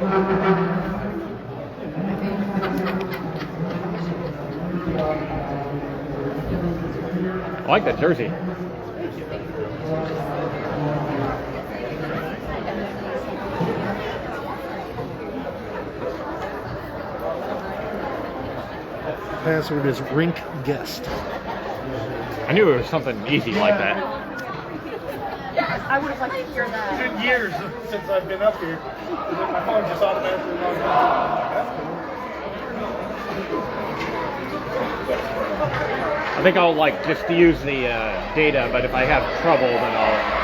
I like that jersey. Password is rink guest. I knew it was something easy like that. I would have liked to hear that. It's been years since I've been up here. My phone just automatically logged out. I think I'll like just use the data, but if I have trouble, then I'll,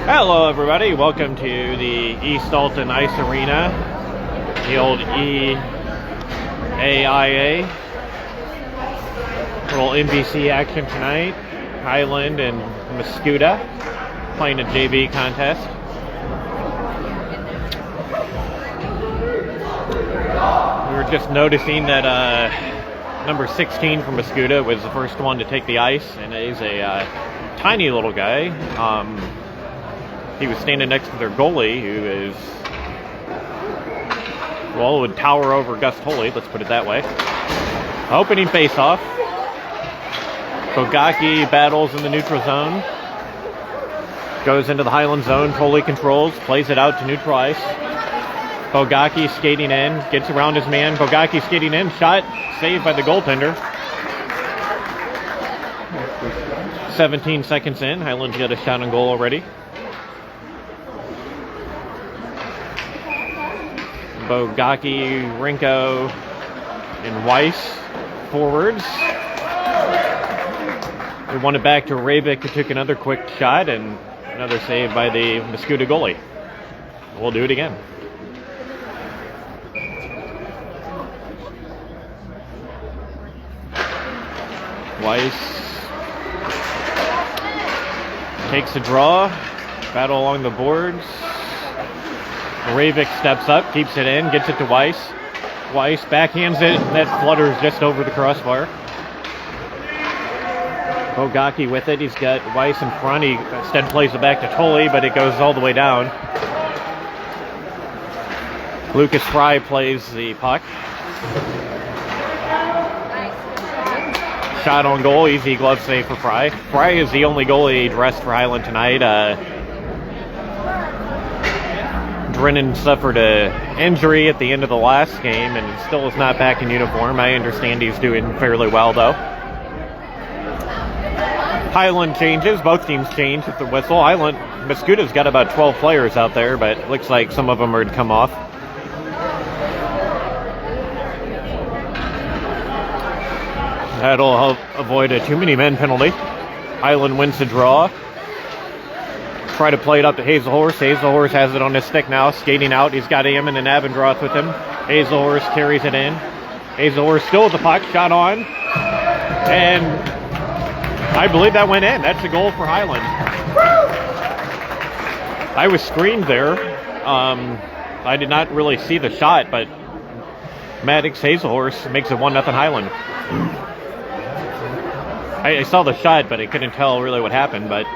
Hello, everybody. Welcome to the East Alton Ice Arena, the old EAIA. Little NBC action tonight. Highland and Mascoutah playing a JV contest. We were just noticing that number 16 from Mascoutah was the first one to take the ice, and he's a tiny little guy. He was standing next to their goalie, who is, well, would tower over Gus Tolley, let's put it that way. Opening face-off. Bogacki battles in the neutral zone. Goes into the Highland zone. Tolley controls. Plays it out to neutral ice. Bogacki skating in. Gets around his man. Bogacki skating in. Shot. Saved by the goaltender. 17 seconds in. Highland's got a shot on goal already. Bogacki, Rinko, and Weiss forwards. We won it back to Rabick, who took another quick shot, and another save by the Mascoutah goalie. We'll do it again. Weiss takes a draw, battle along the boards. Rabick steps up, keeps it in, gets it to Weiss. Weiss backhands it, and that flutters just over the crossbar. Bogacki with it. He's got Weiss in front. He instead plays it back to Tolley, but it goes all the way down. Lucas Fry plays the puck. Shot on goal. Easy glove save for Fry. Fry is the only goalie dressed for Highland tonight. Drennan suffered an injury at the end of the last game and still is not back in uniform. I understand he's doing fairly well, though. Highland changes. Both teams change with the whistle. Mascoutah's got about 12 players out there, but it looks like some of them are to come off. That'll help avoid a too many men penalty. Highland wins the draw. Try to play it up to Hazelhorse. Hazelhorse has it on his stick now, skating out. He's got Ammon and Abendroth with him. Hazelhorse carries it in. Hazelhorse still with the puck, shot on. And I believe that went in. That's a goal for Highland. I was screened there. I did not really see the shot, but Maddox Hazelhorse makes it 1-0 Highland. I saw the shot, but I couldn't tell really what happened, but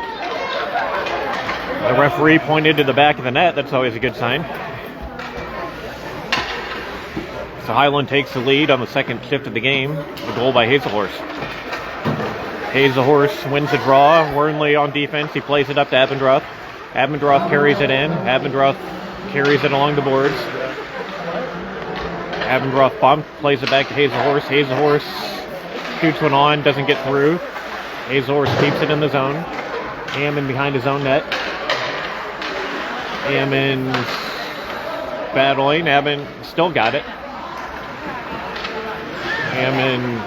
the referee pointed to the back of the net. That's always a good sign. So Highland takes the lead on the second shift of the game. A goal by Hazelhorse. Hazelhorse wins the draw. Wernley on defense. He plays it up to Abendroth. Abendroth carries it in. Abendroth carries it along the boards. Abendroth bump. Plays it back to Hazelhorse. Hazelhorse shoots one on. Doesn't get through. Hazelhorse keeps it in the zone. Ammon behind his own net. Ammon's battling. Ammon still got it. Ammon,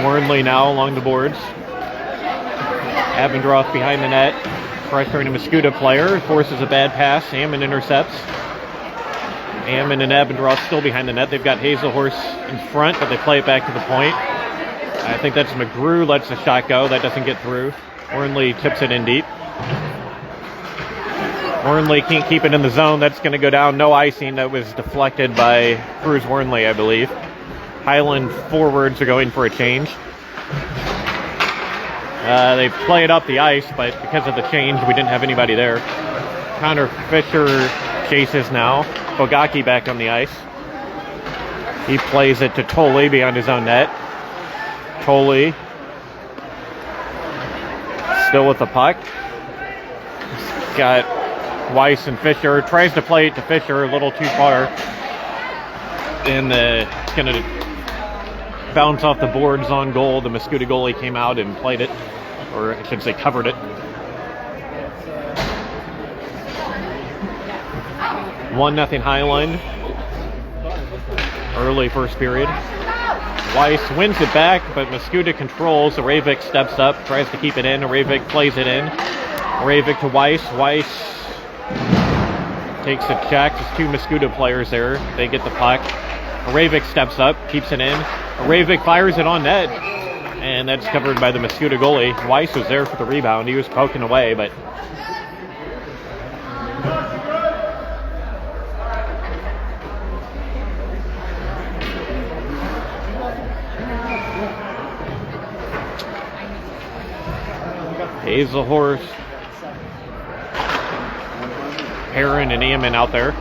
Wernley now along the boards. Abendroth behind the net. Pressuring a Mascoutah player. Forces a bad pass. Ammon intercepts. Ammon and Abendroth still behind the net. They've got Hazelhorse in front, but they play it back to the point. I think that's McGrew. Lets the shot go. That doesn't get through. Wernley tips it in deep. Wernley can't keep it in the zone. That's going to go down. No icing. That was deflected by Cruz Wernley, I believe. Highland forwards are going for a change. They play it up the ice, but because of the change, we didn't have anybody there. Connor Fisher chases now. Bogacki back on the ice. He plays it to Tolley beyond his own net. Tolley still with the puck. He's got Weiss and Fisher. Tries to play it to Fisher a little too far. And it's going to bounce off the boards on goal. The Mascoutah goalie came out and played it. Or I should say covered it. 1-0 Highland. Early first period. Weiss wins it back, but Mascoutah controls. Aravik steps up, tries to keep it in. Aravik plays it in. Aravik to Weiss. Weiss takes a check. There's two Mascoutah players there. They get the puck. Aravik steps up, keeps it in. Aravik fires it on net, and that's covered by the Mascoutah goalie. Weiss was there for the rebound. He was poking away, but Hazelhorse, Heron, and Eamon out there.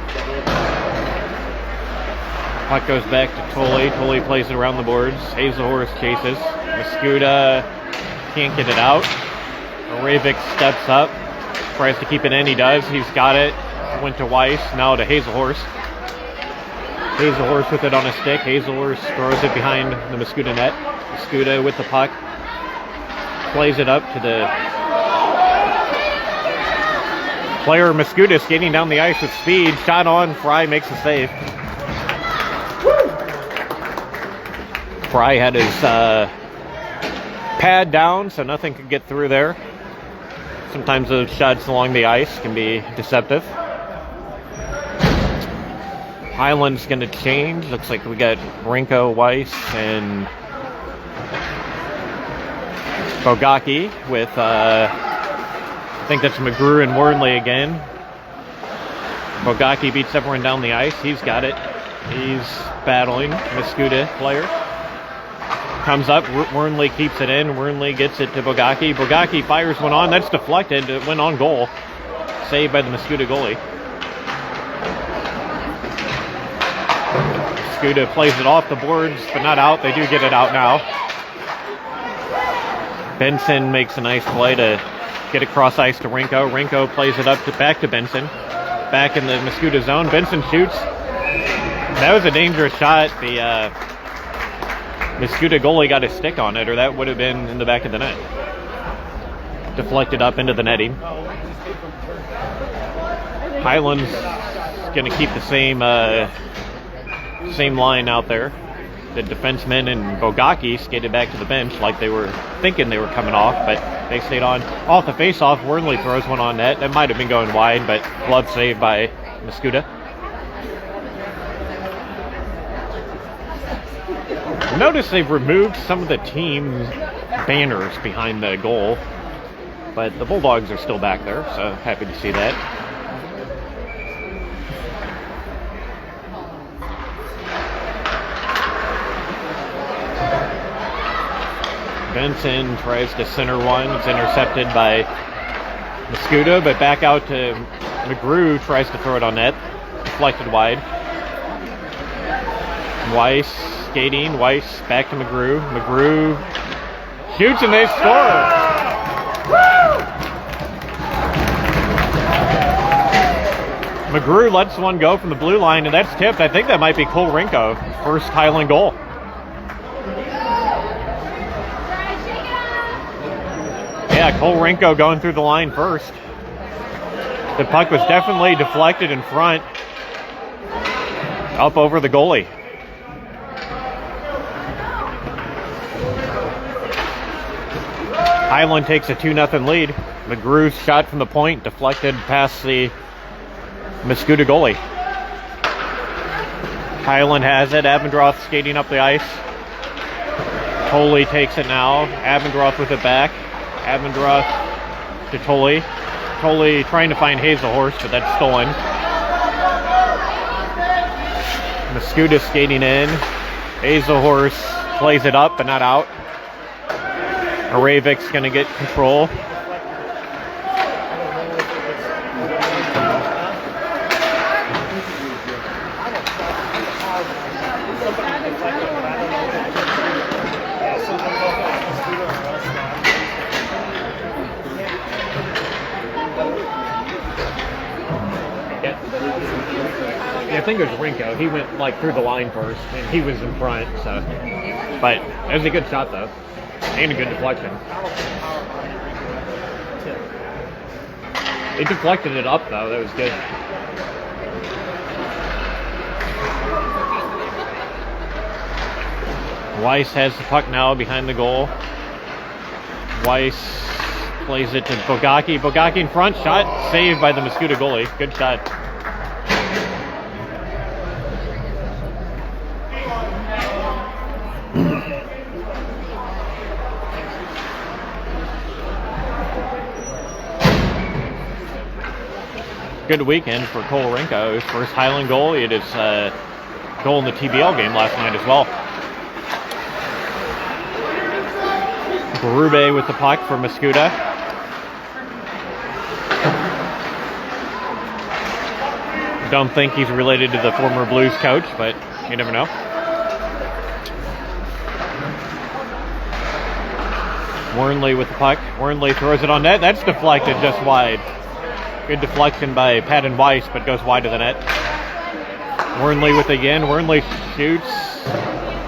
Puck goes back to Tolley. Tolley plays it around the boards. Hazelhorse chases. Mascoutah can't get it out. Aravik steps up. Tries to keep it in. He does. He's got it. Went to Weiss. Now to Hazelhorse. Hazelhorse with it on a stick. Hazelhorse throws it behind the Mascoutah net. Mascoutah with the puck. Plays it up to the player Mascoutah skating down the ice with speed. Shot on. Fry makes the save. Fry had his pad down, so nothing could get through there. Sometimes those shots along the ice can be deceptive. Highland's going to change. Looks like we got Rinko, Weiss, and Bogacki with, I think that's McGrew and Wernley again. Bogacki beats everyone down the ice. He's got it. He's battling Mascoutah player. Comes up. Wernley keeps it in. Wernley gets it to Bogacki. Bogacki fires one on. That's deflected. It went on goal. Saved by the Mascoutah goalie. Mascoutah plays it off the boards, but not out. They do get it out now. Benson makes a nice play to get across ice to Rinko. Rinko plays it up back to Benson. Back in the Mascoutah zone. Benson shoots. That was a dangerous shot. The Mascoutah goalie got his stick on it, or that would have been in the back of the net. Deflected up into the netting. Highland's going to keep the same line out there. The defensemen and Bogacki skated back to the bench like they were thinking they were coming off, but they stayed on. Off the face-off, Wernley throws one on net. That might have been going wide, but glove saved by Mascoutah. Notice they've removed some of the team banners behind the goal, but the Bulldogs are still back there, so happy to see that. Benson tries to center one. It's intercepted by Mascoutah, but back out to McGrew. Tries to throw it on net. Deflected wide. Weiss skating. Weiss back to McGrew. McGrew shoots and they score. McGrew lets one go from the blue line, and that's tipped. I think that might be Cole Rinko. First Highland goal. Yeah, Cole Rinko going through the line first. The puck was definitely deflected in front. Up over the goalie. Highland takes a 2-0 lead. McGrew's shot from the point deflected past the Mascoutah goalie. Highland has it. Abendroth skating up the ice. Tolley takes it now. Abendroth with it back. Abendroth to Tolley. Tolley trying to find Hazelhorse, but that's stolen. Mascoutah skating in. Hazelhorse plays it up, but not out. Aravik's going to get control. Yeah, I think it was Rinko. He went like through the line first, and he was in front. So, but it was a good shot though, and a good deflection. He deflected it up though. That was good. Weiss has the puck now behind the goal. Weiss plays it to Bogacki. Bogacki in front, shot saved by the Mascoutah goalie. Good shot. Good weekend for Cole Rinko. His first Highland goal. He had his goal in the TBL game last night as well. Berube with the puck for Mascoutah. Don't think he's related to the former Blues coach, but you never know. Wernley with the puck. Wernley throws it on net. That's deflected just wide. Good deflection by Patton Weiss, but goes wide of the net. Wernley with it again. Wernley shoots.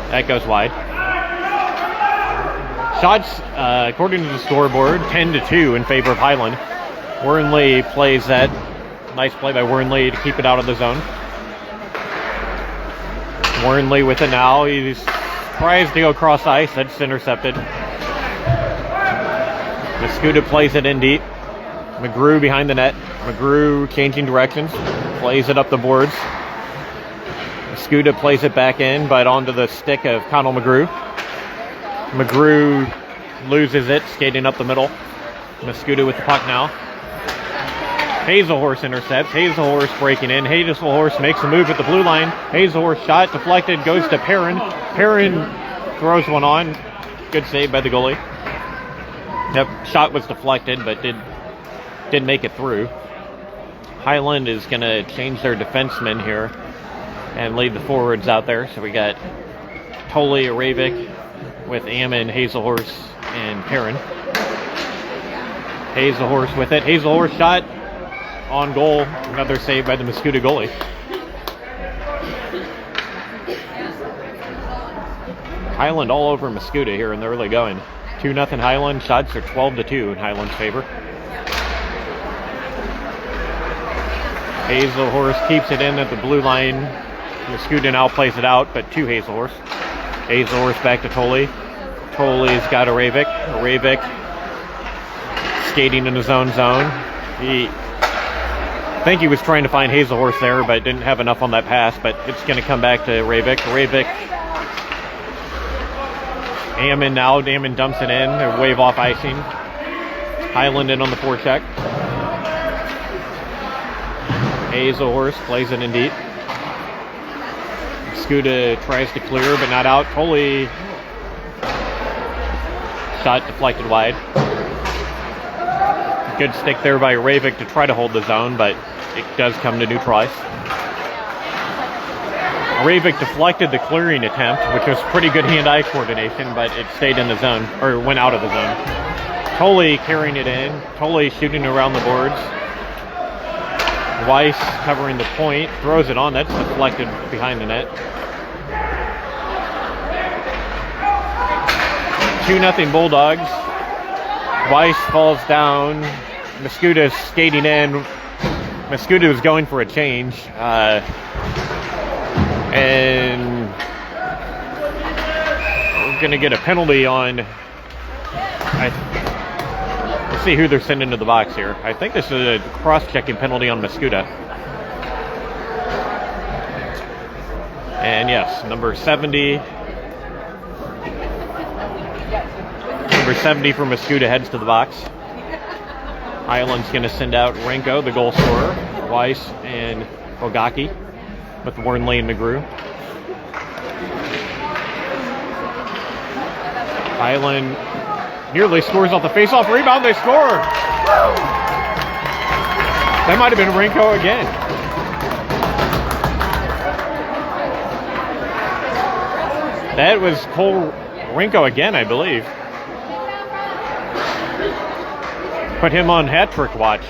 That goes wide. Shots, according to the scoreboard, 10-2 in favor of Highland. Wernley plays that. Nice play by Wernley to keep it out of the zone. Wernley with it now. He tries to go cross ice. That's intercepted. Mascoutah plays it in deep. McGrew behind the net. McGrew changing directions. Plays it up the boards. Mascoutah plays it back in, but onto the stick of Connell McGrew. McGrew loses it, skating up the middle. Mascoutah with the puck now. Hazelhorse intercepts. Hazelhorse breaking in. Hazelhorse makes a move at the blue line. Hazelhorse shot deflected, goes to Perrin. Perrin throws one on. Good save by the goalie. Yep, shot was deflected, but did make it through. Highland is going to change their defensemen here and leave the forwards out there. So we got Tolley, Aravik with Ammon, Hazelhorse, and Perrin. Hazelhorse with it. Hazelhorse shot on goal. Another save by the Mascoutah goalie. Highland all over Mascoutah here in the early going. 2-0 Highland. Shots are 12-2 in Highland's favor. Hazelhorse keeps it in at the blue line. Mascoutah now plays it out, but to Hazelhorse. Hazelhorse back to Tolley. Tolley's got Aravik. Aravik skating in his own zone. I think he was trying to find Hazelhorse there, but didn't have enough on that pass, but it's going to come back to Aravik. Aravik. Ammon now. Ammon dumps it in. They wave off icing. Highland in on the forecheck. Hazelhorse plays it in deep. Mascoutah tries to clear, but not out. Tolley shot deflected wide. Good stick there by Aravik to try to hold the zone, but it does come to neutral ice. Aravik deflected the clearing attempt, which was pretty good hand-eye coordination, but it stayed in the zone, or went out of the zone. Tolley carrying it in. Tolley shooting around the boards. Weiss covering the point, throws it on. That's deflected behind the net. 2-0 Bulldogs. Weiss falls down. Mascoutah skating in. Mascoutah was going for a change. And we're going to get a penalty on... Let's see who they're sending to the box here. I think this is a cross-checking penalty on Mascoutah. And yes, number 70. Number 70 for Mascoutah heads to the box. Highland's going to send out Rinko, the goal scorer, Weiss, and Bogacki with Wernley and McGrew. Highland nearly scores off the face-off rebound. They score. That might have been Rinko again. That was Cole Rinko again, I believe. Put him on hat trick watch.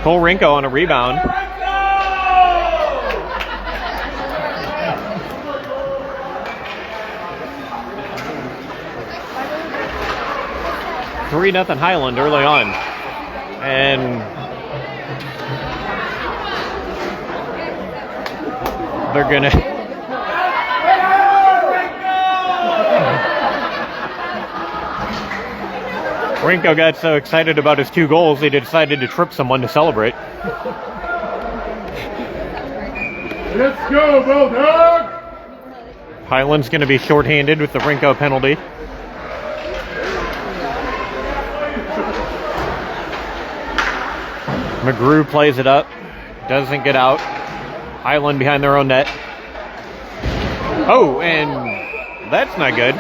Cole Rinko on a rebound. 3-0 Highland early on. And they're going to... Rinko got so excited about his 2 goals, he decided to trip someone to celebrate. Let's go, Bulldog! Highland's going to be shorthanded with the Rinko penalty. McGrew plays it up, doesn't get out. Highland behind their own net. Oh, and that's not good.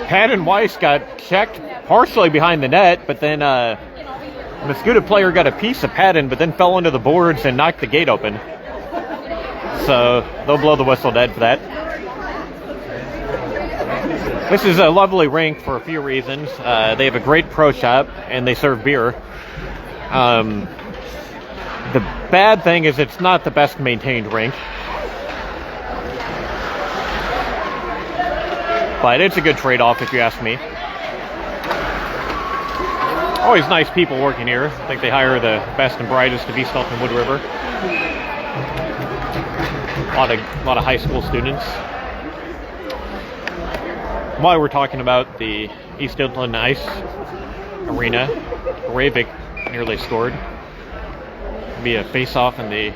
Patton Weiss got checked partially behind the net, but then Mascoutah player got a piece of Patton, but then fell into the boards and knocked the gate open. So they'll blow the whistle dead for that. This is a lovely rink for a few reasons. They have a great pro shop and they serve beer. The bad thing is it's not the best maintained rink. But it's a good trade-off if you ask me. Always nice people working here. I think they hire the best and brightest of East Alton Wood River. A lot of high school students. While we're talking about the East Alton Ice Arena, Ravik nearly scored. It'll be a face-off in the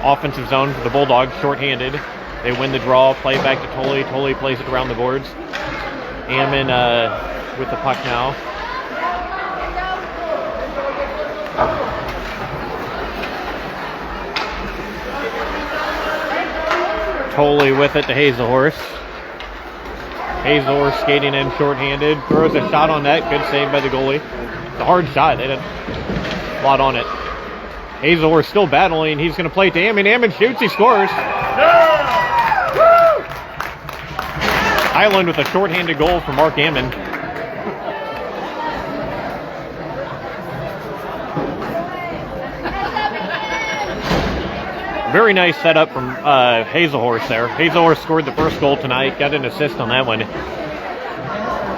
offensive zone for the Bulldogs, shorthanded. They win the draw, play back to Tully. Tully plays it around the boards. Ammon with the puck now. Tully with it to Hazelhorse. Hazelhorse skating in shorthanded. Throws a shot on net. Good save by the goalie. It's a hard shot. They did a lot on it. Hazelhorse still battling. He's going to play it to Ammon. Ammon shoots. He scores. Highland with a shorthanded goal for Mark Ammon. Very nice setup from Hazelhorse there. Hazelhorse scored the first goal tonight, got an assist on that one.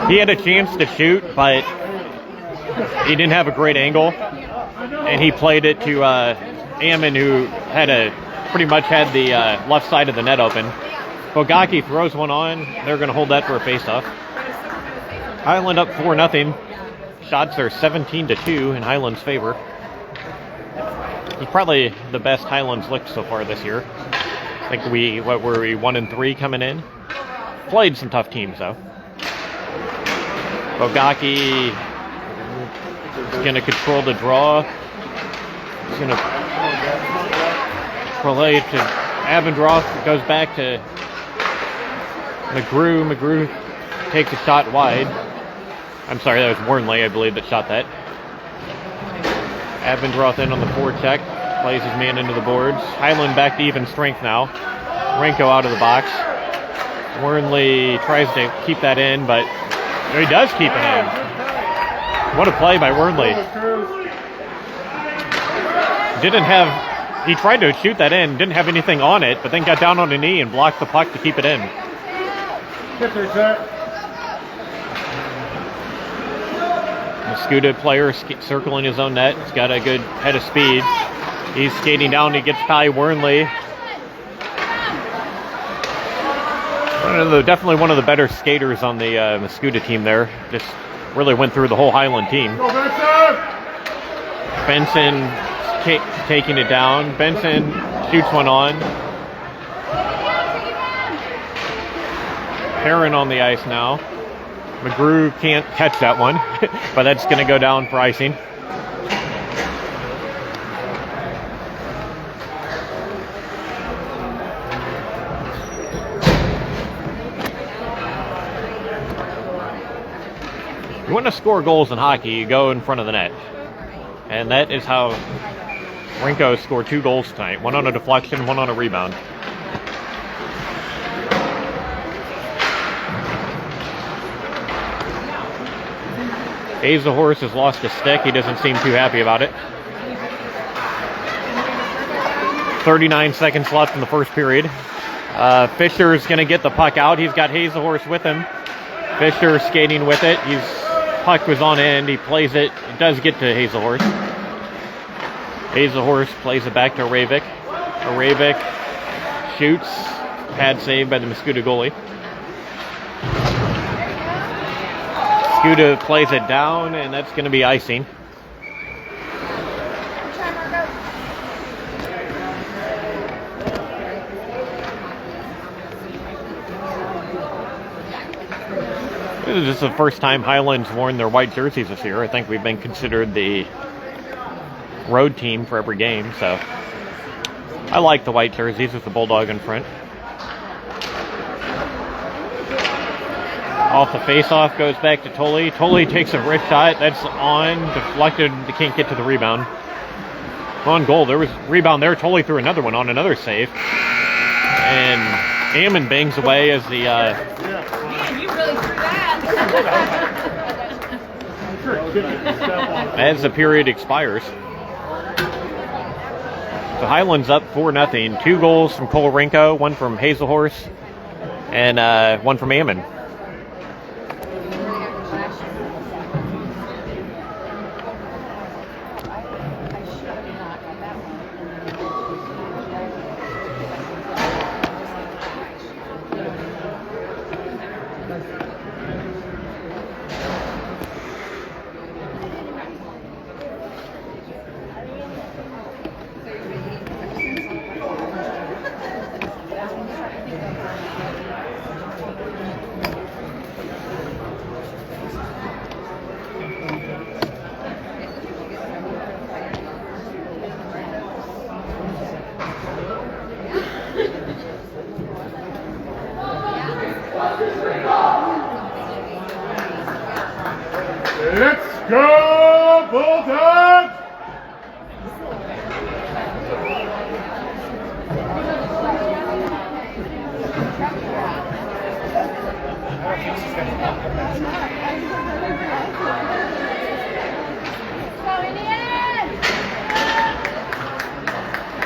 He had a chance to shoot, but he didn't have a great angle. And he played it to Ammon, who pretty much had the left side of the net open. Bogaki throws one on. They're going to hold that for a face-off. Highland up 4-0. Shots are 17-2 in Highland's favor. It's probably the best Highland's looked so far this year. I think we 1-3 coming in. Played some tough teams though. Bogaki is going to control the draw. He's going to play to Abendroth. Goes back to McGrew. McGrew takes a shot wide. I'm sorry, that was Warnley, I believe, that shot that. Abendroth in on the forecheck. Plays his man into the boards. Highland back to even strength now. Rinko out of the box. Warnley tries to keep that in, but he does keep it in. What a play by Warnley. He tried to shoot that in, didn't have anything on it, but then got down on a knee and blocked the puck to keep it in. Mascoutah player circling his own net. He's got a good head of speed. He's skating down. He gets by Warnley. Definitely one of the better skaters on the Mascoutah team there. Just really went through the whole Highland team. Benson taking it down. Benson shoots one on. Perrin on the ice now. McGrew can't catch that one, but that's going to go down for icing. You want to score goals in hockey, you go in front of the net. And that is how Rinko scored 2 goals tonight. 1 on a deflection, 1 on a rebound. Horse has lost a stick. He doesn't seem too happy about it. 39 seconds left in the first period. Fisher's going to get the puck out. He's got Horse with him. Fisher skating with it. Puck was on end. He plays it. It does get to Horse. Horse plays it back to Ravik. Ravik shoots. Pad save by the Mascoutah goalie. Mascoutah plays it down, and that's going to be icing. This is the first time Highland's worn their white jerseys this year. I think we've been considered the road team for every game, so I like the white jerseys with the Bulldog in front. Off the face-off goes back to Tully. Tully takes a wrist shot. That's on. Deflected. They can't get to the rebound. On goal. There was a rebound there. Tully threw another one on another save. And Ammon bangs away as the... Man, you really threw that. as the period expires. So Highland's up 4-0. 2 goals from Cole Rinko, 1 from Horse, and 1 from Ammon. Let's go, Bulldogs!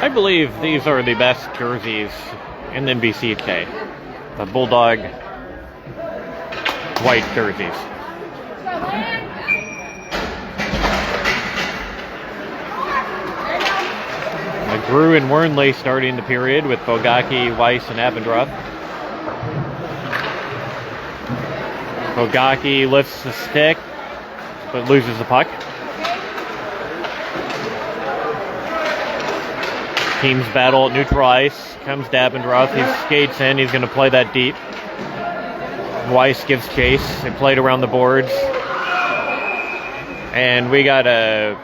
I believe these are the best jerseys in the NBCK. The Bulldog white jerseys. McGrew and Wernley starting the period with Bogacki, Weiss, and Abendroth. Bogacki lifts the stick, but loses the puck. Teams battle at neutral ice. Comes to Abendroth. He skates in. He's going to play that deep. Weiss gives chase. They played around the boards. And we got a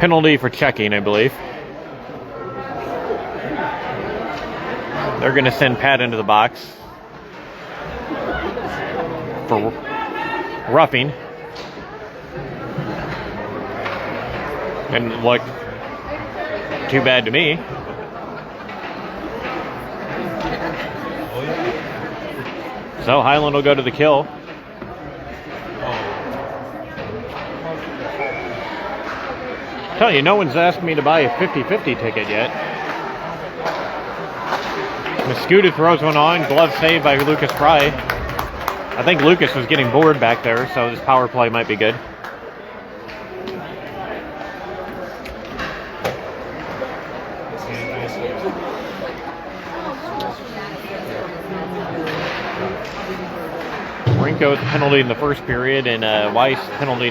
penalty for checking, I believe. They're going to send Pat into the box for roughing. Didn't look too bad to me. So Highland will go to the kill. Tell you, no one's asked me to buy a 50-50 ticket yet. Mascoutah throws one on. Glove saved by Lucas Fry. I think Lucas was getting bored back there, so his power play might be good. Rinko with the penalty in the first period, and Weiss penalty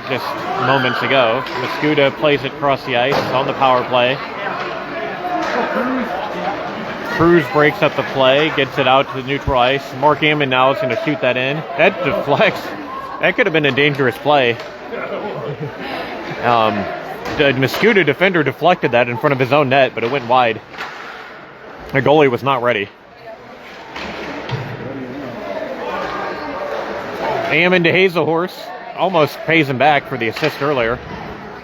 just moments ago. Mascoutah plays it across the ice on the power play. Cruz breaks up the play, gets it out to the neutral ice. Mark Ammon now is going to shoot that in. That deflects. That could have been a dangerous play. The Mascoutah defender deflected that in front of his own net, but it went wide. The goalie was not ready. Ammon to Hazelhorse. Almost pays him back for the assist earlier.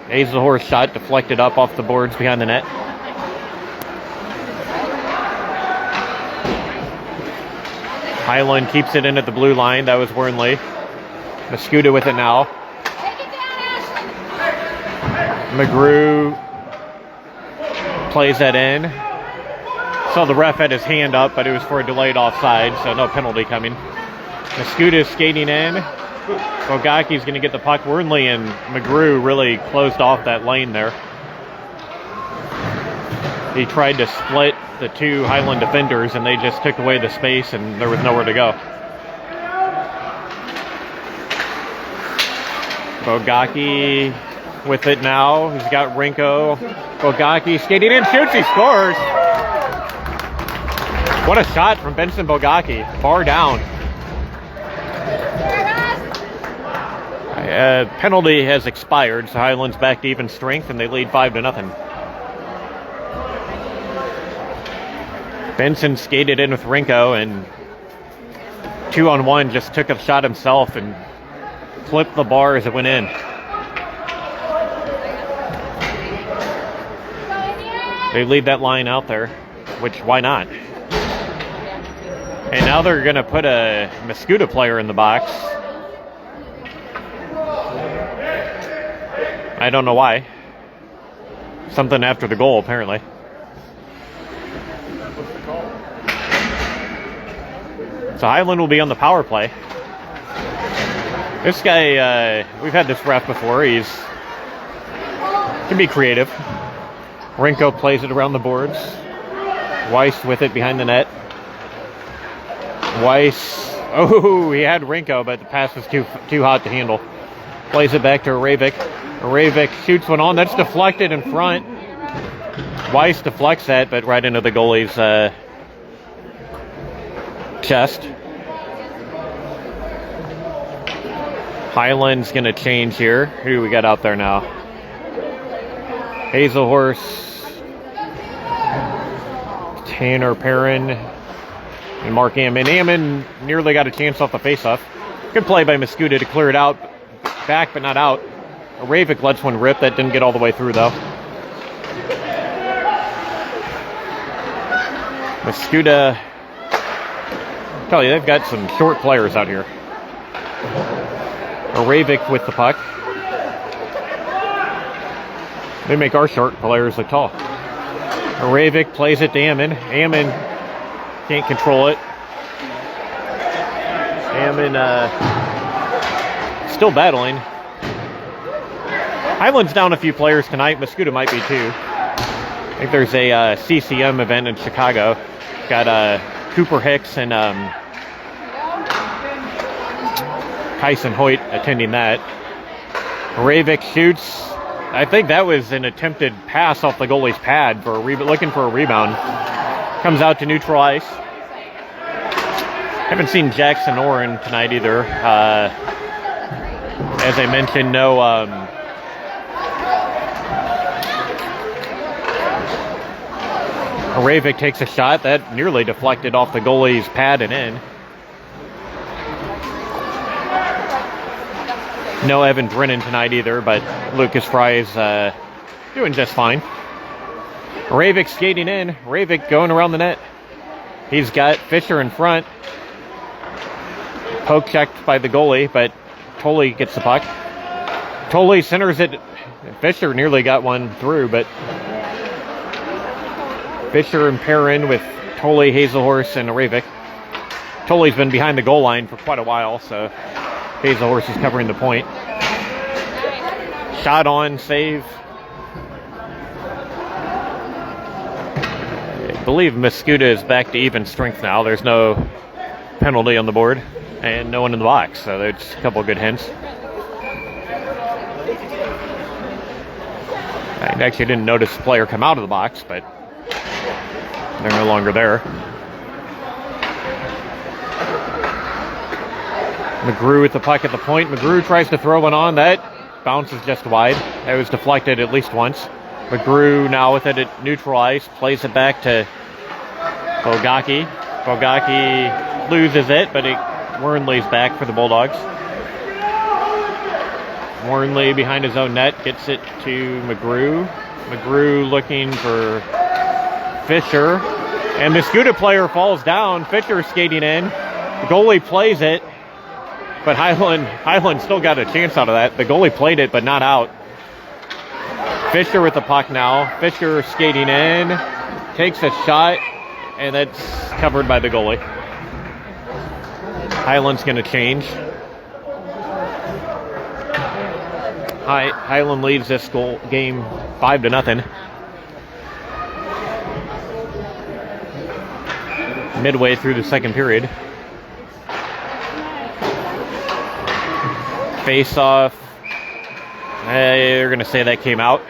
Hazelhorse shot deflected up off the boards behind the net. Highland keeps it in at the blue line. That was Wernley. Mascoutah with it now. McGrew plays that in. Saw the ref had his hand up, but it was for a delayed offside, so no penalty coming. Mascoutah skating in. Bogaki's going to get the puck. Wernley and McGrew really closed off that lane there. He tried to split the two Highland defenders, and they just took away the space, and there was nowhere to go. Bogaki with it now. He's got Rinko. Bogaki skating in, shoots, he scores. What a shot from Benson Bogaki. Bar down. Penalty has expired, so Highland's back to even strength, and they lead 5-0. Benson skated in with Rinko, and 2-on-1 just took a shot himself and flipped the bar as it went in. They leave that line out there, which why not? And now they're going to put a Mascoutah player in the box. I don't know why. Something after the goal, apparently. So Highland will be on the power play. This guy, we've had this ref before. He can be creative. Rinko plays it around the boards. Weiss with it behind the net. Weiss, oh, he had Rinko, but the pass was too hot to handle. Plays it back to Aravik. Aravik shoots one on. That's deflected in front. Weiss deflects that, but right into the goalie's chest. Highland's going to change here. Who do we got out there now? Hazelhorse, Tanner Perrin, and Mark Ammon. Ammon nearly got a chance off the faceoff. Good play by Mascoutah to clear it out. Back, but not out. Aravik lets one rip. That didn't get all the way through, though. Mascoutah, I tell you, they've got some short players out here. Aravik with the puck. They make our short players look tall. Aravik plays it to Ammon. Ammon can't control it. Ammon still battling. Highland's down a few players tonight. Mascoutah might be too. I think there's a CCM event in Chicago. Got Cooper Hicks and Kyson Hoyt attending that. Aravik shoots. I think that was an attempted pass off the goalie's pad for looking for a rebound. Comes out to neutral ice. Haven't seen Jackson Oren tonight either. As I mentioned, no Aravik takes a shot that nearly deflected off the goalie's pad and in. No Evan Brennan tonight either, but Lucas Fry's doing just fine. Aravik skating in. Aravik going around the net. He's got Fisher in front. Poke checked by the goalie, but Tolley gets the puck. Tolley centers it. Fisher nearly got one through, but Fisher and Perrin with Tolley, Hazelhorse, and Aravik. Tolley's been behind the goal line for quite a while, so Hazelhorse is covering the point. Shot on, save. I believe Mascoutah is back to even strength now. There's no penalty on the board and no one in the box, so there's a couple of good hints. I actually didn't notice the player come out of the box, but they're no longer there. McGrew with the puck at the point. McGrew tries to throw one on. That bounces just wide. That was deflected at least once. McGrew now with it at neutral ice. Plays it back to Bogaki. Bogaki loses it, but Wernley's back for the Bulldogs. Warnley behind his own net, gets it to McGrew. McGrew looking for Fisher. And Mascoutah player falls down. Fisher skating in. The goalie plays it. But Highland still got a chance out of that. The goalie played it, but not out. Fisher with the puck now. Fisher skating in. Takes a shot. And that's covered by the goalie. Highland's going to change. Highland leads this game 5-0. Midway through the second period. Face off. They're going to say that came out.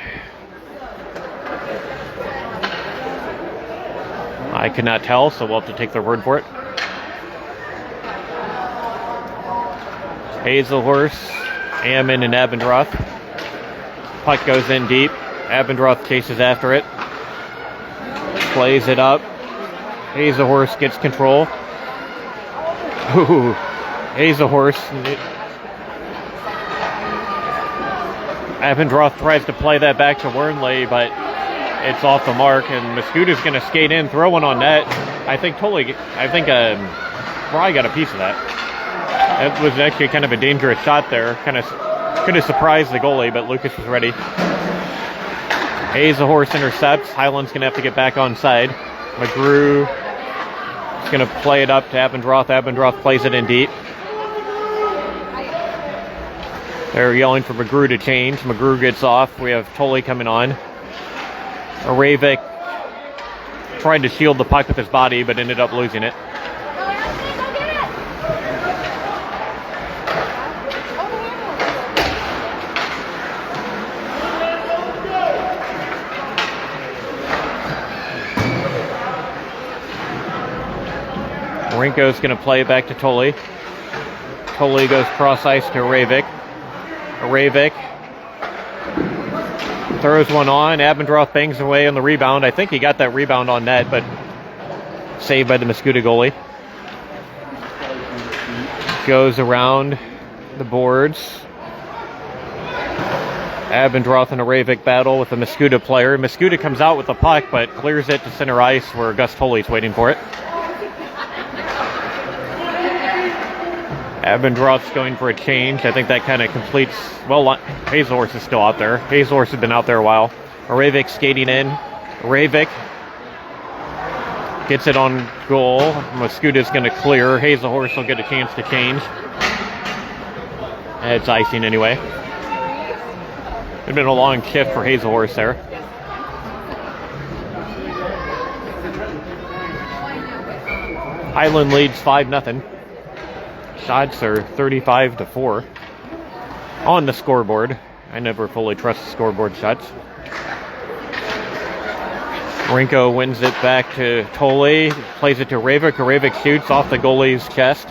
I could not tell, so we'll have to take their word for it. Hazelhorse, Ammon, and Abendroth. Puck goes in deep. Abendroth chases after it. Plays it up. Hazelhorse gets control. Ooh, Hazelhorse. Abendroth tries to play that back to Wernley, but it's off the mark, and Mascoutah's going to skate in, throw one on net. I think Rye got a piece of that. That was actually kind of a dangerous shot there. Kind of could have surprised the goalie, but Lucas was ready. Hazelhorse intercepts. Highland's going to have to get back on side. McGrew is going to play it up to Abendroth. Abendroth plays it in deep. They're yelling for McGrew to change. McGrew gets off. We have Tolley coming on. Aravik tried to shield the puck with his body, but ended up losing it. Marinko's going to play it back to Tolley. Tolley goes cross ice to Aravik. Aravik throws one on. Abendroth bangs away on the rebound. I think he got that rebound on net, but saved by the Mascoutah goalie. Goes around the boards. Abendroth and Aravik battle with the Mascoutah player. Mascoutah comes out with the puck, but clears it to center ice where Gus Tolley's waiting for it. Abendroth's going for a change. I think that kind of completes... Well, Hazelhorse is still out there. Hazelhorse has been out there a while. Aravik skating in. Aravik gets it on goal. Mascoutah's going to clear. Hazelhorse will get a chance to change. It's icing anyway. It's been a long shift for Hazelhorse there. Highland leads 5-0. Shots are 35-4 on the scoreboard. I never fully trust the scoreboard shots. Rinko wins it back to Tolley, plays it to Aravik. Aravik shoots off the goalie's chest.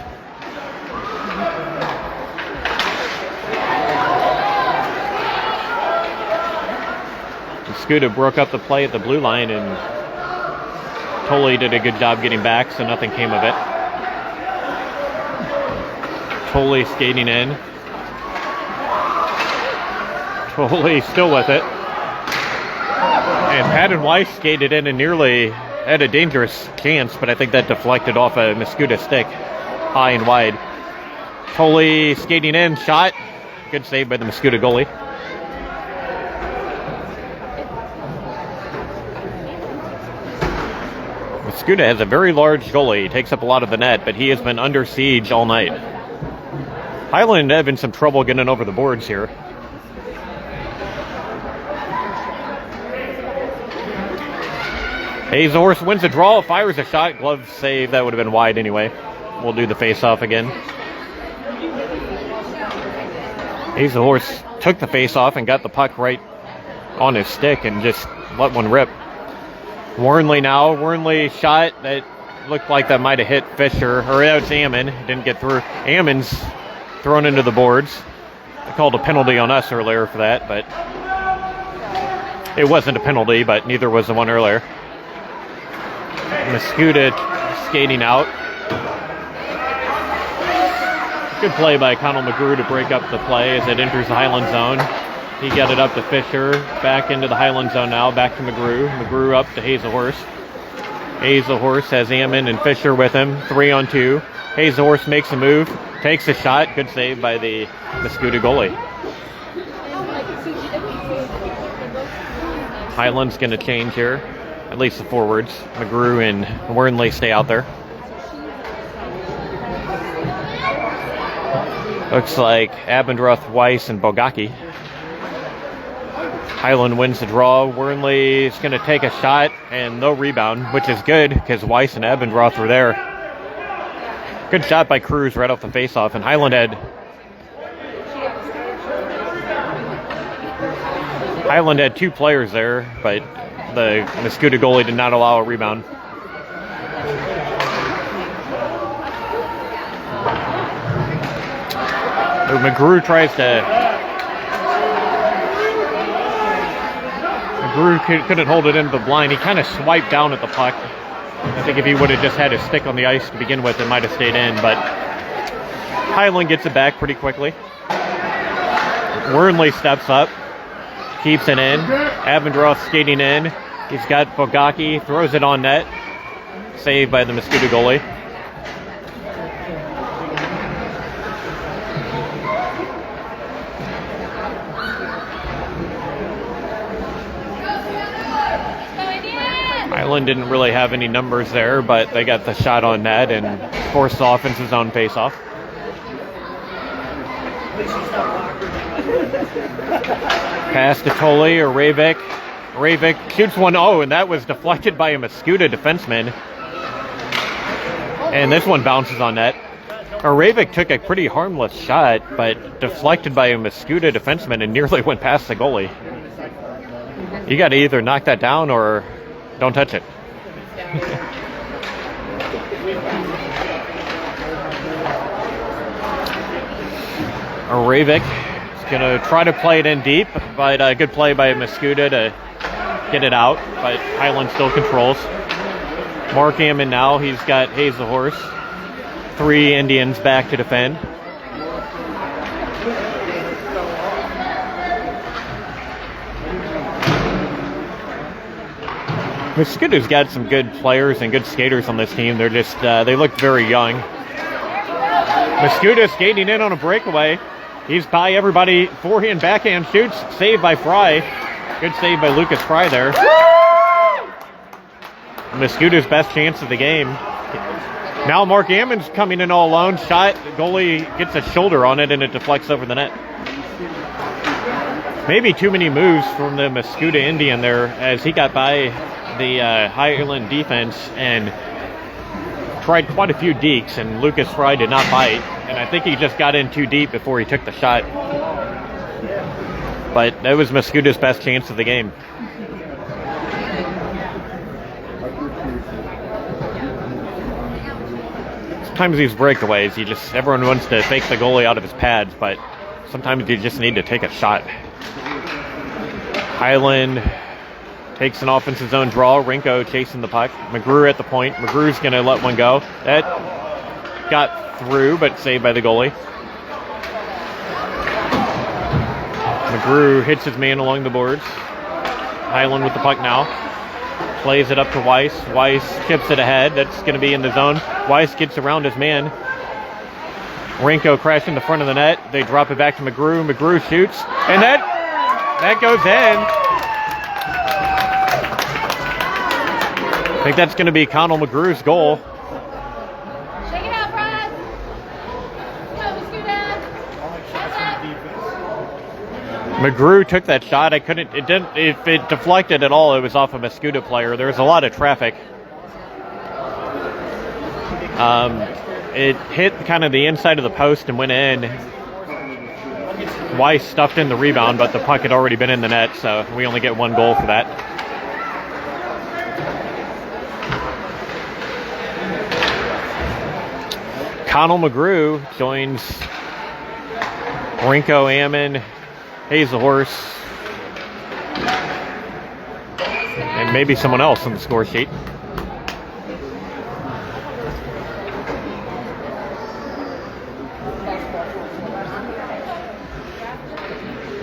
Mascoutah broke up the play at the blue line, and Tolley did a good job getting back, so nothing came of it. Tolley skating in. Tolley still with it. And Patton Weiss skated in and nearly had a dangerous chance, but I think that deflected off a Mascoutah stick, high and wide. Tolley skating in, shot. Good save by the Mascoutah goalie. Mascoutah has a very large goalie. He takes up a lot of the net, but he has been under siege all night. Highland having some trouble getting over the boards here. Hazelhorse wins the draw, fires a shot, glove save. That would have been wide anyway. We'll do the face-off again. Hazelhorse took the face-off and got the puck right on his stick and just let one rip. Warnley now. Warnley shot that looked like that might have hit Fisher. Or that was Ammon. Didn't get through. Ammon's thrown into the boards. They called a penalty on us earlier for that, but it wasn't a penalty, but neither was the one earlier. Mascoutah skating out. Good play by Connell McGrew to break up the play as it enters the Highland zone. He got it up to Fisher, back into the Highland zone now, back to McGrew. McGrew up to Hazelhorse. Hazelhorse has Ammon and Fisher with him, 3-on-2. Hazelhorse makes a move, takes a shot. Good save by the Mascoutah goalie. Highland's going to change here, at least the forwards. McGrew and Wernley stay out there. Looks like Abendroth, Weiss, and Bogacki. Highland wins the draw. Wernley is going to take a shot and no rebound, which is good because Weiss and Abendroth were there. Good shot by Cruz right off the faceoff, and Highland had two players there, but the Mascoutah goalie did not allow a rebound. McGrew couldn't hold it into the blind. He kind of swiped down at the puck. I think if he would have just had his stick on the ice to begin with, it might have stayed in, but Highland gets it back pretty quickly. Wernley steps up, keeps it in. Abendroth skating in. He's got Bogacki, throws it on net. Saved by the Mascoutah goalie. Highland didn't really have any numbers there, but they got the shot on net and forced the offense's own face-off. Pass to Tolley or Ravik. Ravik shoots one, and that was deflected by a Mascoutah defenseman. And this one bounces on net. Ravik took a pretty harmless shot, but deflected by a Mascoutah defenseman and nearly went past the goalie. You got to either knock that down or don't touch it. Ravik is going to try to play it in deep, but a good play by Mascoutah to get it out, but Highland still controls. Mark Ammon now, he's got Hazelhorse. 3 Indians back to defend. Mascoutah's got some good players and good skaters on this team. They're just, they look very young. Mascoutah skating in on a breakaway. He's by everybody. Forehand, backhand shoots. Saved by Fry. Good save by Lucas Fry there. Mascoutah's best chance of the game. Now Mark Ammon's coming in all alone. Shot. Goalie gets a shoulder on it and it deflects over the net. Maybe too many moves from the Mascoutah Indian there as he got by the Highland defense and tried quite a few dekes, and Lucas Fry did not bite, and I think he just got in too deep before he took the shot. But that was Mascoutah's best chance of the game. Sometimes these breakaways, everyone wants to fake the goalie out of his pads, but sometimes you just need to take a shot. Highland takes an offensive zone draw. Rinko chasing the puck. McGrew at the point. McGrew's going to let one go. That got through, but saved by the goalie. McGrew hits his man along the boards. Highland with the puck now. Plays it up to Weiss. Weiss chips it ahead. That's going to be in the zone. Weiss gets around his man. Rinko crashing the front of the net. They drop it back to McGrew. McGrew shoots. And that goes in. I think that's going to be Connell McGrew's goal. Shake it out, Brad. McGrew took that shot. If it deflected at all, it was off a Mascoutah player. There was a lot of traffic. It hit kind of the inside of the post and went in. Weiss stuffed in the rebound, but the puck had already been in the net, so we only get one goal for that. Connell McGrew joins Rinko, Ammon, Hazelhorse, and maybe someone else on the score sheet.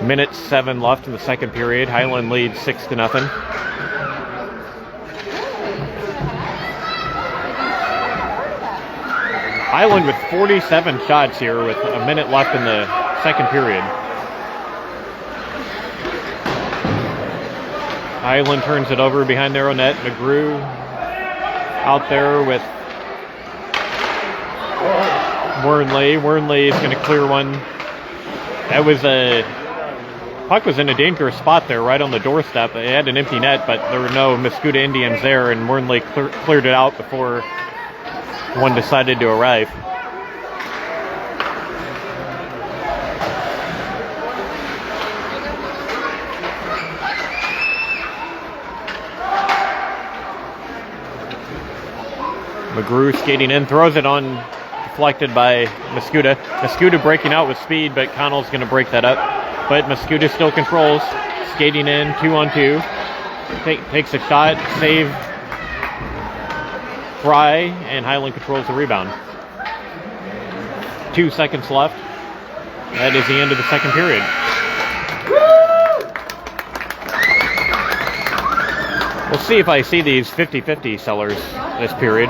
Minute 7 left in the second period. Highland leads 6-0. Highland with 47 shots here with a minute left in the second period. Highland turns it over behind their own net. McGrew out there with Wernley. Wernley is going to clear one. That was puck was in a dangerous spot there, right on the doorstep. They had an empty net, but there were no Mascoutah Indians there, and Wernley cleared it out before one decided to arrive. McGrew skating in, throws it on, deflected by Mascoutah. Mascoutah breaking out with speed, but Connell's going to break that up. But Mascoutah still controls, skating in, 2-on-2. Takes a shot, save Fry, and Highland controls the rebound. 2 seconds left. That is the end of the second period. We'll see if I see these 50-50 sellers this period.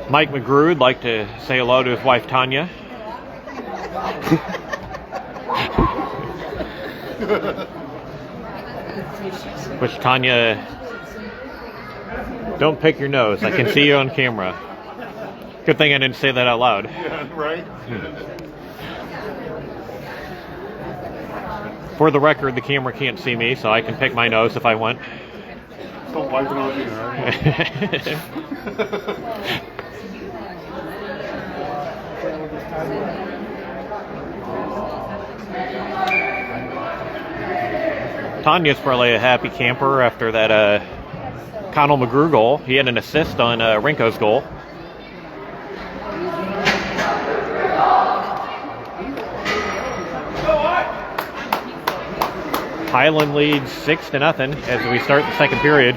Mike McGrew would like to say hello to his wife Tanya. Which Tanya, don't pick your nose. I can see you on camera. Good thing I didn't say that out loud. Yeah, right? For the record, the camera can't see me, so I can pick my nose if I want. Don't wipe it on you, right? Tanya's probably a happy camper after that Connell McGrew goal. He had an assist on Rinko's goal. Highland leads 6-0 as we start the second period.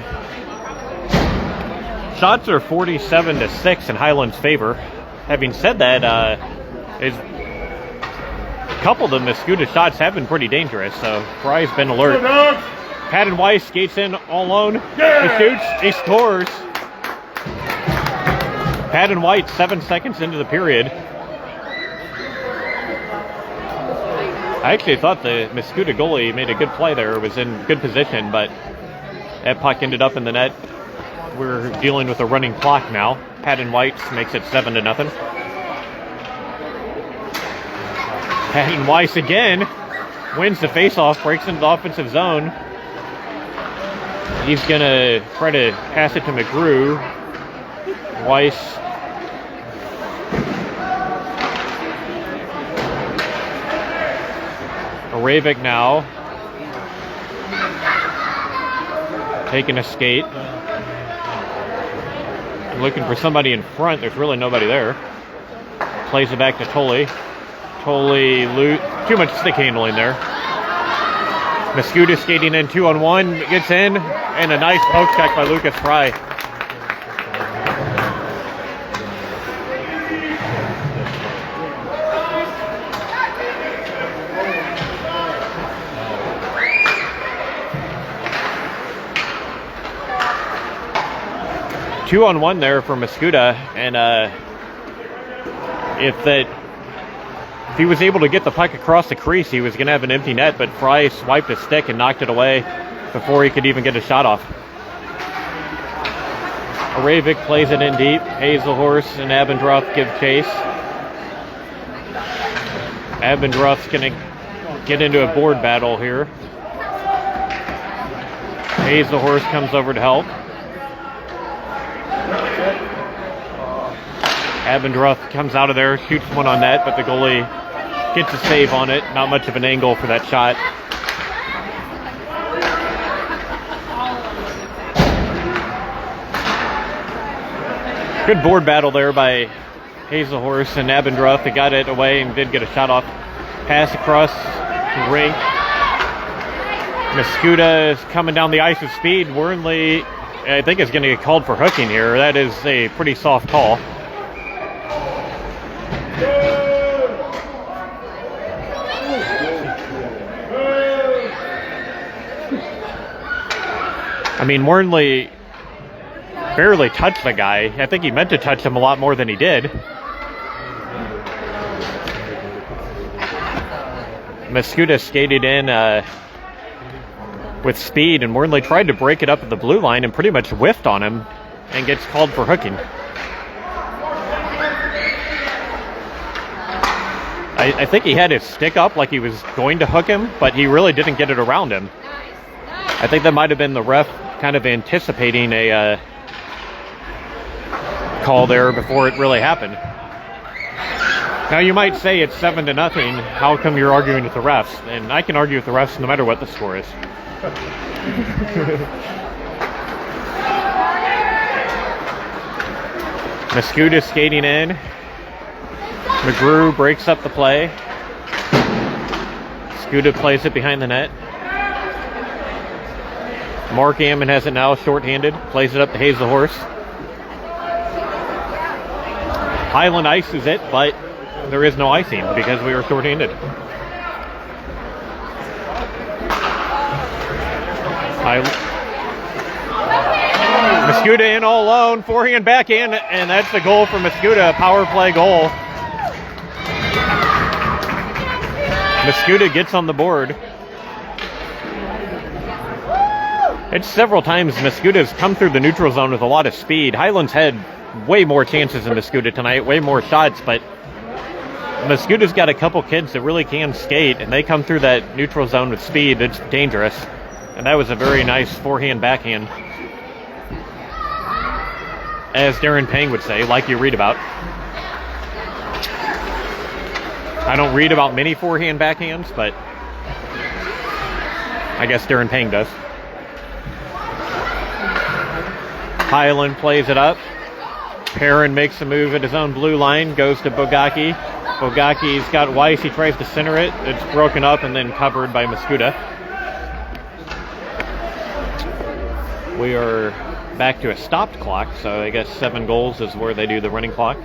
Shots are 47-6 in Highland's favor. Having said that, a couple of the Mascoutah shots have been pretty dangerous, so Fry's been alert. Patton Weiss skates in all alone. He shoots, he scores. Patton White 7 seconds into the period. I actually thought the Mascoutah goalie made a good play there. Was in good position, but that puck ended up in the net. We're dealing with a running clock now. Patton White makes it 7-0. Patton Weiss again wins the faceoff, breaks into the offensive zone. He's going to try to pass it to McGrew. Weiss Aravik now taking a skate. Looking for somebody in front. There's really nobody there. Plays it back to Tolley. Tolley, too much stick handling there. Mascoutah skating in 2-on-1. Gets in. And a nice poke check by Lucas Fry. Two-on-one there for Mascoutah, and if he was able to get the puck across the crease, he was going to have an empty net, but Fry swiped his stick and knocked it away before he could even get a shot off. Aravik plays it in deep. Hazelhorse and Abendroth give chase. Abendroth's going to get into a board battle here. Hazelhorse comes over to help. Abendroth comes out of there, shoots one on net, but the goalie gets a save on it. Not much of an angle for that shot. Good board battle there by Hazelhorse and Abendroth. They got it away and did get a shot off. Pass across the rink. Mascoutah is coming down the ice with speed. Wernley, I think, is going to get called for hooking here. That is a pretty soft call. I mean, Wernley barely touched the guy. I think he meant to touch him a lot more than he did. Mascoutah skated in with speed, and Wernley tried to break it up at the blue line and pretty much whiffed on him and gets called for hooking. I think he had his stick up like he was going to hook him, but he really didn't get it around him. I think that might have been the ref kind of anticipating a call there before it really happened. Now you might say it's 7-0. How come you're arguing with the refs? And I can argue with the refs no matter what the score is. Mascoutah skating in. McGrew breaks up the play. Mascoutah plays it behind the net. Mark Ammon has it now, shorthanded. Plays it up to Hazelhorse. Highland ices it, but there is no icing because we were shorthanded. Mascoutah in all alone, forehand, backhand, and that's the goal for Mascoutah, a power play goal. Mascoutah gets on the board. It's several times Mascoutah's come through the neutral zone with a lot of speed. Highland's had way more chances than Mascoutah tonight, way more shots, but Mascoutah's got a couple kids that really can skate, and they come through that neutral zone with speed. It's dangerous. And that was a very nice forehand, backhand. As Darren Pang would say, like you read about. I don't read about many forehand, backhands, but I guess Darren Pang does. Highland plays it up. Perrin makes a move at his own blue line, goes to Bogacki. Bogaki's got Weiss, he tries to center it. It's broken up and then covered by Mascoutah. We are back to a stopped clock, so I guess 7 goals is where they do the running clock.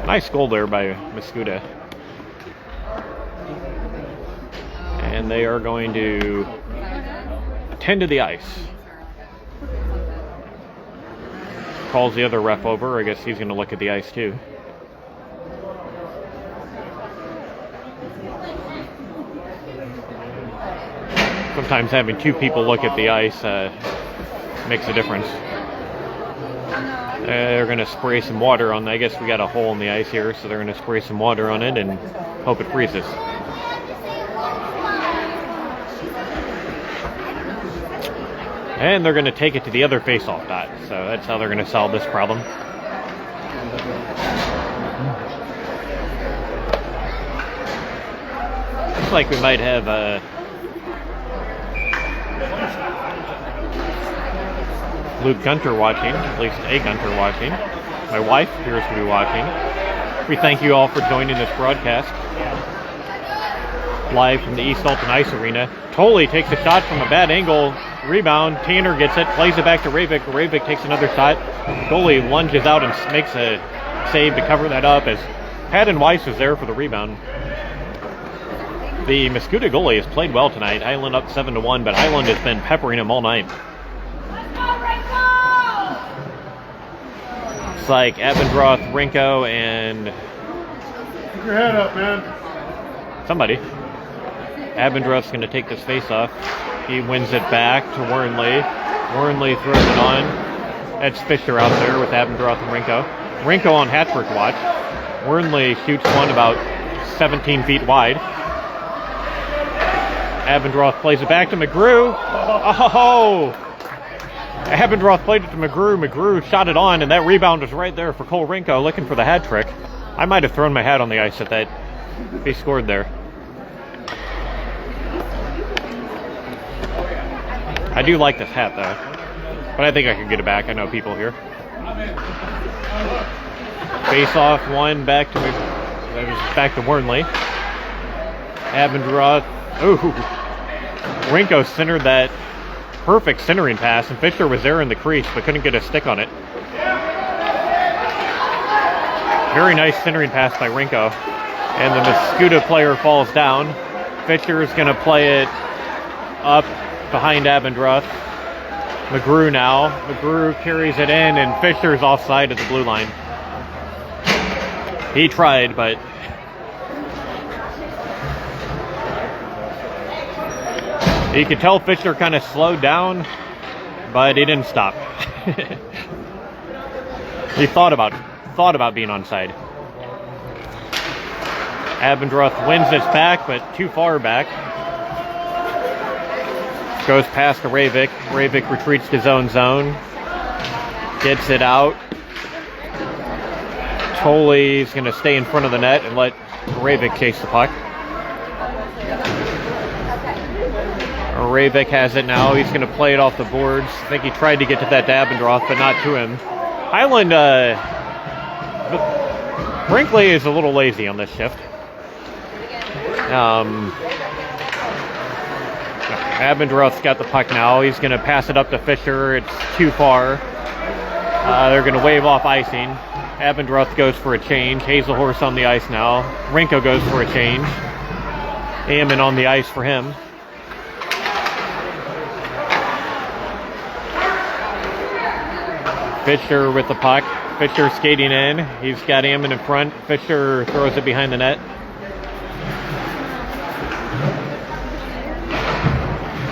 Nice goal there by Mascoutah. And they are going to attend to the ice. Calls the other ref over. I guess he's going to look at the ice too. Sometimes having 2 people look at the ice makes a difference. They're going to spray some water on. I guess we got a hole in the ice here, so they're going to spray some water on it and hope it freezes. And they're going to take it to the other face-off dot. So that's how they're going to solve this problem. Looks like we might have Luke Gunter watching, at least a Gunter watching. My wife appears to be watching. We thank you all for joining this broadcast. Live from the East Alton Ice Arena. Tolley takes a shot from a bad angle. Rebound. Tanner gets it, plays it back to Ravik. Ravik takes another shot. Goalie lunges out and makes a save to cover that up as Haddon Weiss was there for the rebound. The Mascoutah goalie has played well tonight. Highland up 7-1, but Highland has been peppering him all night. It's like Abendroth, Rinko, and Keep your head up, man. somebody. Abendroth's going to take this face off. He wins it back to Wernley. Wernley throws it on. That's Fisher out there with Abendroth and Rinko. Rinko on hat-trick watch. Wernley shoots one about 17 feet wide. Abendroth plays it back to McGrew. Oh! Abendroth played it to McGrew. McGrew shot it on, and that rebound was right there for Cole Rinko looking for the hat trick. I might have thrown my hat on the ice at that if he scored there. I do like this hat though, but I think I could get it back. I know people here. Face off one back to Wernley. Abendroth. Ooh, Rinko centered that perfect centering pass, and Fisher was there in the crease but couldn't get a stick on it. Very nice centering pass by Rinko, and the Mascoutah player falls down. Fisher is going to play it up behind Abendroth. McGrew now. McGrew carries it in, and Fisher's offside at the blue line. He tried, but you could tell Fisher kind of slowed down, but he didn't stop. He thought about being onside. Abendroth wins this back, but too far back. Goes past to Ravik. Ravik retreats to zone. Gets it out. Tolley's going to stay in front of the net and let Ravik chase the puck. Ravik has it now. He's going to play it off the boards. I think he tried to get to that Abendroth, but not to him. Highland, Brinkley is a little lazy on this shift. Abendroth's got the puck now. He's going to pass it up to Fisher. It's too far. They're going to wave off icing. Abendroth goes for a change. Hazelhorse on the ice now. Rinko goes for a change. Ammon on the ice for him. Fisher with the puck. Fisher skating in. He's got Ammon in front. Fisher throws it behind the net.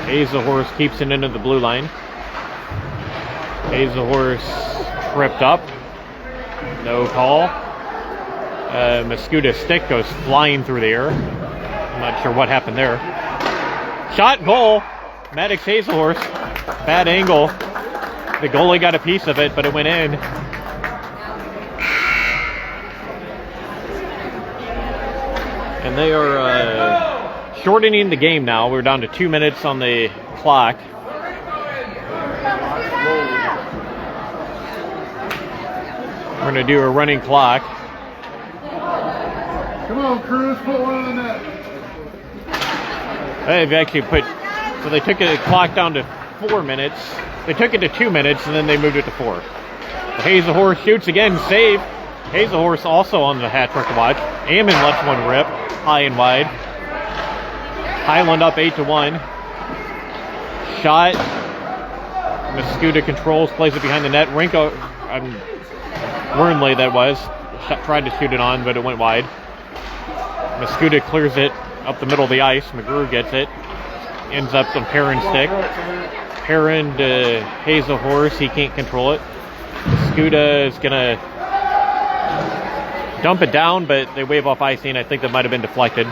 Hazelhorse keeps it into the blue line. Hazelhorse tripped up. No call. Mascoutah's stick goes flying through the air. I'm not sure what happened there. Shot, goal. Maddox Hazelhorse. Bad angle. The goalie got a piece of it, but it went in. And they are shortening the game now. We're down to 2 minutes on the clock. We're going to do a running clock. Come on, Cruz, put one on the net. They've actually so they took the clock down to 4 minutes. They took it to 2 minutes, and then they moved it to 4. Hazelhorse shoots again, save. Hazelhorse also on the hat trick watch. Ammon lets one rip, high and wide. Highland up 8-1. Shot. Mascoutah controls, plays it behind the net. Wernley that was. Tried to shoot it on, but it went wide. Mascoutah clears it up the middle of the ice. McGrew gets it. Ends up on Perrin's stick. Perrin to Hazelhorse. He can't control it. Mascoutah is going to dump it down, but they wave off icing. I think that might have been deflected.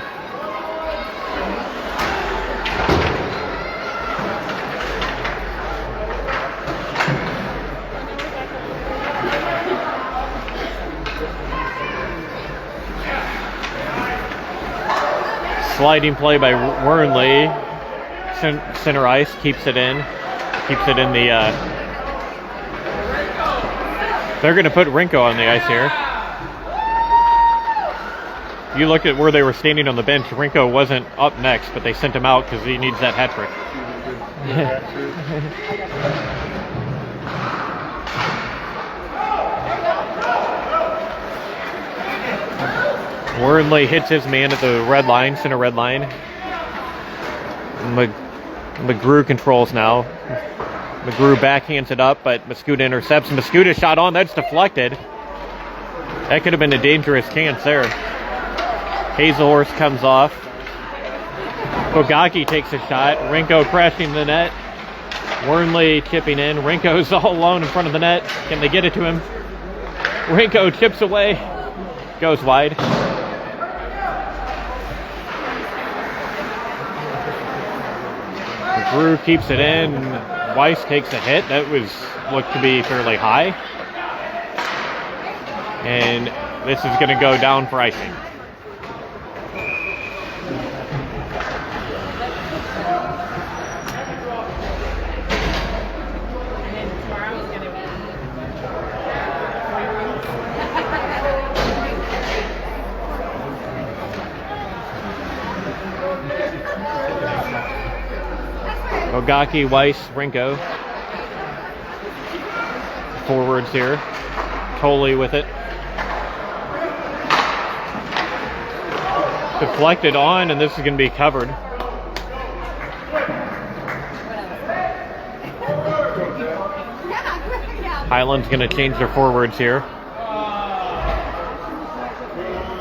Sliding play by Wernley. Center ice, keeps it in. Keeps it in the... They're going to put Rinko on the ice here. You look at where they were standing on the bench. Rinko wasn't up next, but they sent him out because he needs that hat trick. Wernley hits his man at the red line, center red line. McGrew controls now. McGrew backhands it up, but Mascoutah intercepts. Mascoutah shot on, that's deflected. That could have been a dangerous chance there. Hazelhorse comes off. Bogacki takes a shot. Rinko crashing the net. Wernley chipping in. Rinko's all alone in front of the net. Can they get it to him? Rinko chips away. Goes wide. Drew keeps it in. Weiss takes a hit. That looked to be fairly high. And this is going to go down for icing. Ogaki, Weiss, Rinko. Forwards here. Tolley with it. Deflected on, and this is going to be covered. Highland's going to change their forwards here.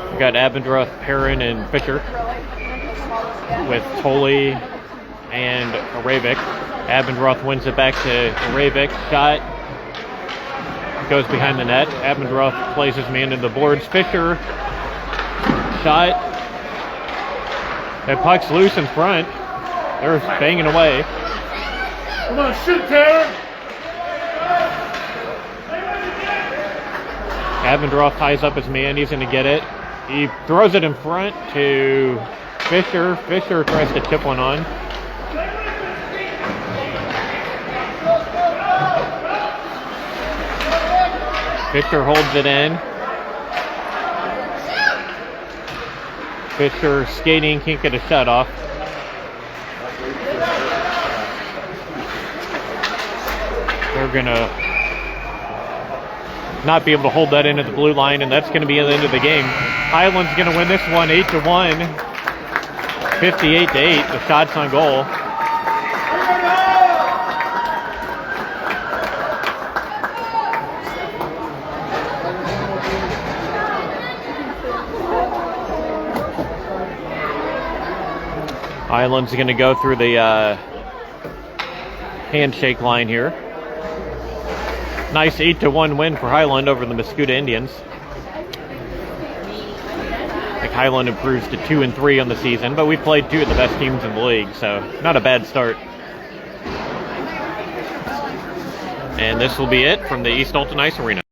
We've got Abendroth, Perrin, and Fisher with Tolley and Arabic. Abendroth wins it back to Arabic. Shot goes behind the net. Abendroth plays his man into the boards. Fisher shot. That puck's loose in front. They're banging away. Come on, shoot, Taylor! Abendroth ties up his man. He's going to get it. He throws it in front to Fisher. Fisher tries to tip one on. Fisher holds it in. Fisher skating, can't get a shot off. They're going to not be able to hold that into the blue line, and that's going to be the end of the game. Highland's going to win this one 8-1, 58-8. The shots on goal. Highland's going to go through the handshake line here. Nice 8-1 win for Highland over the Mascoutah Indians. I think Highland improves to 2-3 on the season, but we've played two of the best teams in the league, so not a bad start. And this will be it from the East Alton Ice Arena.